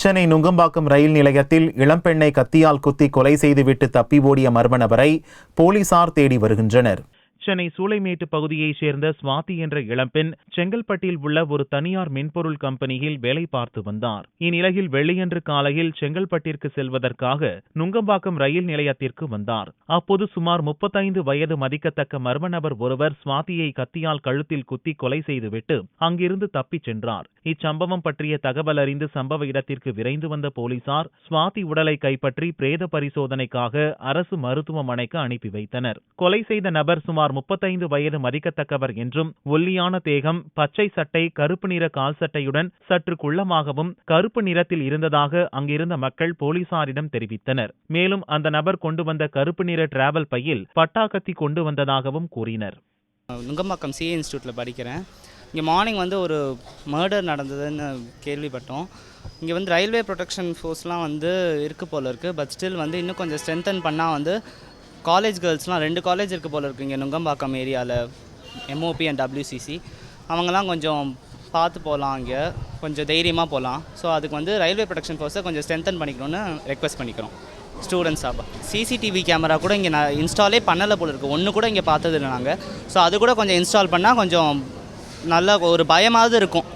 சென்னை நுங்கம்பாக்கம் ரயில் நிலையத்தில் இளம்பெண்ணை கத்தியால் குத்தி கொலை செய்துவிட்டு தப்பி ஓடிய மர்ம நபரை போலீசார் தேடி வருகின்றனர். சென்னை சூளைமேட்டு பகுதியைச் சேர்ந்த ஸ்வாதி என்ற இளம்பெண் செங்கல்பட்டில் உள்ள ஒரு தனியார் மென்பொருள் கம்பெனியில் வேலை பார்த்து வந்தார். இந்நிலையில் வெள்ளியன்று காலையில் செங்கல்பட்டிற்கு செல்வதற்காக நுங்கம்பாக்கம் ரயில் நிலையத்திற்கு வந்தார். அப்போது சுமார் 35 வயது மதிக்கத்தக்க மர்ம நபர் ஒருவர் ஸ்வாதியை கத்தியால் கழுத்தில் குத்தி கொலை செய்துவிட்டு அங்கிருந்து தப்பிச் சென்றார். இச்சம்பவம் பற்றிய தகவல் அறிந்து சம்பவ இடத்திற்கு விரைந்து வந்த போலீசார் ஸ்வாதி உடலை கைப்பற்றி பிரேத பரிசோதனைக்காக அரசு மருத்துவமனைக்கு அனுப்பி வைத்தனர். கொலை செய்த நபர் சுமார் 35 வயது மதிக்கத்தக்கவர் என்றும், ஒல்லியான தேகம், பச்சை சட்டை, கருப்பு நிற கால் சட்டையுடன் சற்று குள்ளமாகவும் கருப்பு நிறத்தில் இருந்ததாக அங்கிருந்த மக்கள் போலீசாரிடம் தெரிவித்தனர். மேலும் அந்த நபர் கொண்டு வந்த கருப்பு நிற டிராவல் பையில் பட்டாக்கத்தி கொண்டு வந்ததாகவும் கூறினர். நுங்கம்பாக்கம் சிஏ இன்ஸ்டியூட்டில் படிக்கிறேன். இங்கே மார்னிங் ஒரு மர்டர் நடந்ததுன்னு கேள்விப்பட்டோம். இங்கே ரயில்வே ப்ரொடெக்ஷன் ஃபோர்ஸ்லாம் இருக்கு போல இருக்குது. பட் ஸ்டில் இன்னும் கொஞ்சம் ஸ்ட்ரென்தன் பண்ணால் காலேஜ் கேர்ள்ஸ்லாம் 2 காலேஜ் இருக்குது போல இருக்குது இங்கே நுங்கம்பாக்கம் ஏரியாவில், எம்ஓபி அண்ட் டபிள்யூசிசி. அவங்கெல்லாம் கொஞ்சம் பார்த்து போகலாம், இங்கே கொஞ்சம் தைரியமாக போகலாம். ஸோ அதுக்கு ரயில்வே ப்ரொடெக்ஷன் ஃபோர்ஸை கொஞ்சம் ஸ்ட்ரென்தன் பண்ணிக்கணும்னு ரெக்வெஸ்ட் பண்ணிக்கிறோம் ஸ்டூடெண்ட்ஸாக. சிசிடிவி கேமரா கூட இங்கே இன்ஸ்டாலே பண்ணலை போல இருக்குது, ஒன்று கூட இங்கே பார்த்ததில்லை நாங்கள். ஸோ அது கூட கொஞ்சம் இன்ஸ்டால் பண்ணால் கொஞ்சம் நல்ல ஒரு பயமாவது இருக்கும்.